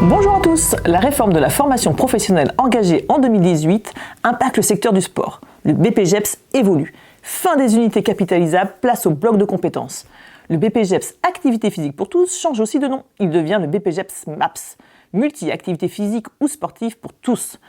Bonjour à tous, la réforme de la formation professionnelle engagée en 2018 impacte le secteur du sport. Le BPGEPS évolue. Fin des unités capitalisables, place au bloc de compétences. Le BPGEPS Activité physique pour tous change aussi de nom. Il devient le BPGEPS MAPS, multi-activité physique ou sportive pour tous.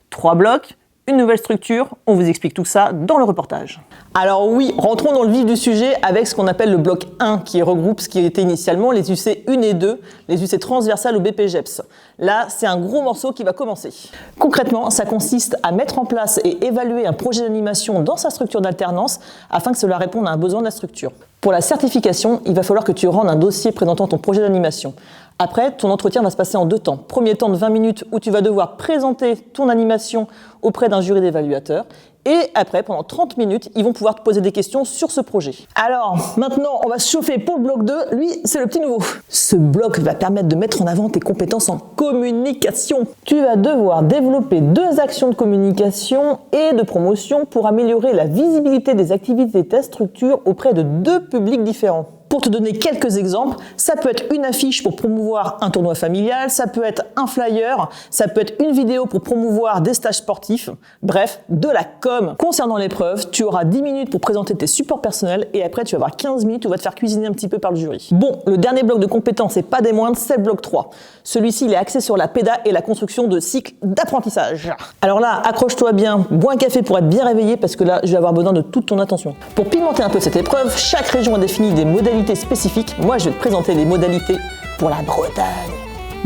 3 blocs, une nouvelle structure, on vous explique tout ça dans le reportage. Alors oui, rentrons dans le vif du sujet avec ce qu'on appelle le bloc 1 qui regroupe ce qui était initialement les UC 1 et 2, les UC transversales au BPGEPS. Là, c'est un gros morceau qui va commencer. Concrètement, ça consiste à mettre en place et évaluer un projet d'animation dans sa structure d'alternance afin que cela réponde à un besoin de la structure. Pour la certification, il va falloir que tu rendes un dossier présentant ton projet d'animation. Après, ton entretien va se passer en 2 temps. Premier temps de 20 minutes où tu vas devoir présenter ton animation auprès d'un jury d'évaluateurs. Et après, pendant 30 minutes, ils vont pouvoir te poser des questions sur ce projet. Alors, maintenant, on va se chauffer pour le bloc 2. Lui, c'est le petit nouveau. Ce bloc va permettre de mettre en avant tes compétences en communication. Tu vas devoir développer 2 actions de communication et de promotion pour améliorer la visibilité des activités de ta structure auprès de 2 publics différents. Pour te donner quelques exemples, ça peut être une affiche pour promouvoir un tournoi familial, ça peut être un flyer, ça peut être une vidéo pour promouvoir des stages sportifs, bref, de la com. Concernant l'épreuve, tu auras 10 minutes pour présenter tes supports personnels et après tu vas avoir 15 minutes où tu vas te faire cuisiner un petit peu par le jury. Bon, le dernier bloc de compétences et pas des moindres, c'est le bloc 3. Celui-ci, il est axé sur la péda et la construction de cycles d'apprentissage. Alors là, accroche-toi bien, bois un café pour être bien réveillé parce que là, je vais avoir besoin de toute ton attention. Pour pimenter un peu cette épreuve, chaque région a défini des modalités spécifiques. Moi, je vais te présenter les modalités pour la Bretagne.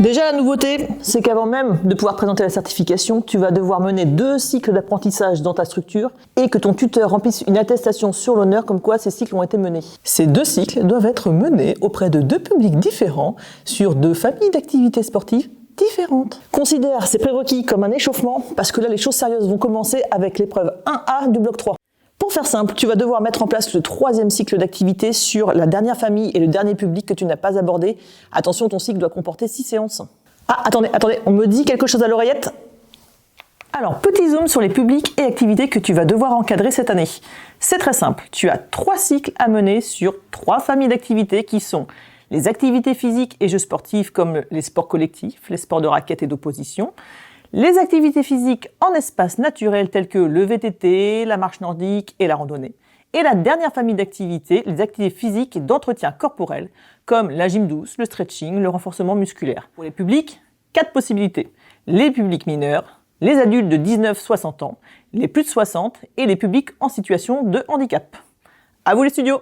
Déjà, la nouveauté, c'est qu'avant même de pouvoir présenter la certification, tu vas devoir mener 2 cycles d'apprentissage dans ta structure et que ton tuteur remplisse une attestation sur l'honneur comme quoi ces cycles ont été menés. Ces 2 cycles doivent être menés auprès de 2 publics différents sur 2 familles d'activités sportives différentes. Considère ces prérequis comme un échauffement parce que là, les choses sérieuses vont commencer avec l'épreuve 1A du bloc 3. Pour faire simple, tu vas devoir mettre en place le 3e cycle d'activité sur la dernière famille et le dernier public que tu n'as pas abordé. Attention, ton cycle doit comporter 6 séances. Ah, attendez, on me dit quelque chose à l'oreillette ? Alors, petit zoom sur les publics et activités que tu vas devoir encadrer cette année. C'est très simple, tu as 3 cycles à mener sur 3 familles d'activités qui sont les activités physiques et jeux sportifs comme les sports collectifs, les sports de raquettes et d'opposition, les activités physiques en espace naturel tels que le VTT, la marche nordique et la randonnée. Et la dernière famille d'activités, les activités physiques et d'entretien corporel comme la gym douce, le stretching, le renforcement musculaire. Pour les publics, 4 possibilités. Les publics mineurs, les adultes de 19-60 ans, les plus de 60 et les publics en situation de handicap. À vous les studios!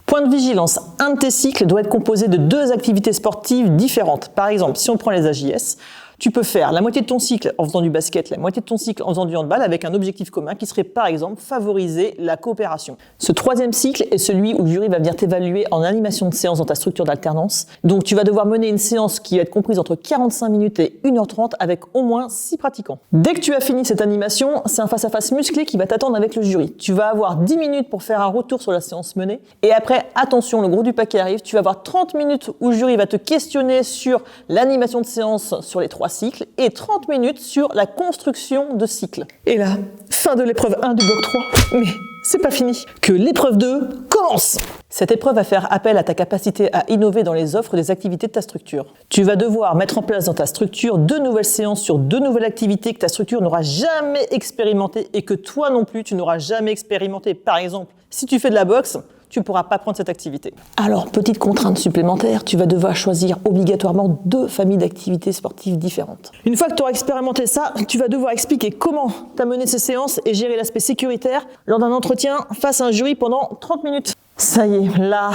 Point de vigilance, un de tes cycles doit être composé de 2 activités sportives différentes. Par exemple, si on prend les AJS, tu peux faire la moitié de ton cycle en faisant du basket, la moitié de ton cycle en faisant du handball avec un objectif commun qui serait par exemple favoriser la coopération. Ce 3e cycle est celui où le jury va venir t'évaluer en animation de séance dans ta structure d'alternance. Donc tu vas devoir mener une séance qui va être comprise entre 45 minutes et 1h30 avec au moins 6 pratiquants. Dès que tu as fini cette animation, c'est un face-à-face musclé qui va t'attendre avec le jury. Tu vas avoir 10 minutes pour faire un retour sur la séance menée et après, attention, le gros du paquet arrive, tu vas avoir 30 minutes où le jury va te questionner sur l'animation de séance sur les 3 cycles et 30 minutes sur la construction de cycles. Et là, fin de l'épreuve 1 du bloc 3. Mais c'est pas fini. Que l'épreuve 2 commence. Cette épreuve va faire appel à ta capacité à innover dans les offres des activités de ta structure. Tu vas devoir mettre en place dans ta structure 2 nouvelles séances sur 2 nouvelles activités que ta structure n'aura jamais expérimentées et que toi non plus tu n'auras jamais expérimenté. Par exemple, si tu fais de la boxe, tu ne pourras pas prendre cette activité. Alors, petite contrainte supplémentaire, tu vas devoir choisir obligatoirement 2 familles d'activités sportives différentes. Une fois que tu auras expérimenté ça, tu vas devoir expliquer comment tu as mené ces séances et gérer l'aspect sécuritaire lors d'un entretien face à un jury pendant 30 minutes. Ça y est, là,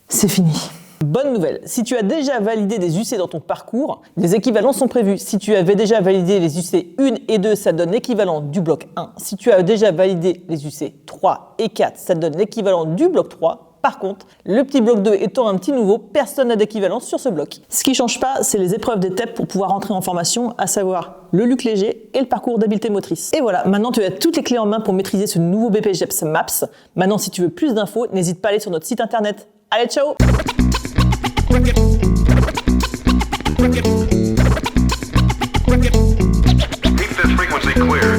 c'est fini. Bonne nouvelle, si tu as déjà validé des UC dans ton parcours, les équivalents sont prévus. Si tu avais déjà validé les UC 1 et 2, ça donne l'équivalent du bloc 1. Si tu as déjà validé les UC 3 et 4, ça donne l'équivalent du bloc 3. Par contre, le petit bloc 2 étant un petit nouveau, personne n'a d'équivalence sur ce bloc. Ce qui ne change pas, c'est les épreuves des TEP pour pouvoir entrer en formation, à savoir le LUC léger et le parcours d'habileté motrice. Et voilà, maintenant tu as toutes les clés en main pour maîtriser ce nouveau BPGEPS MAPS. Maintenant, si tu veux plus d'infos, n'hésite pas à aller sur notre site internet. Allez, ciao! Keep this frequency clear.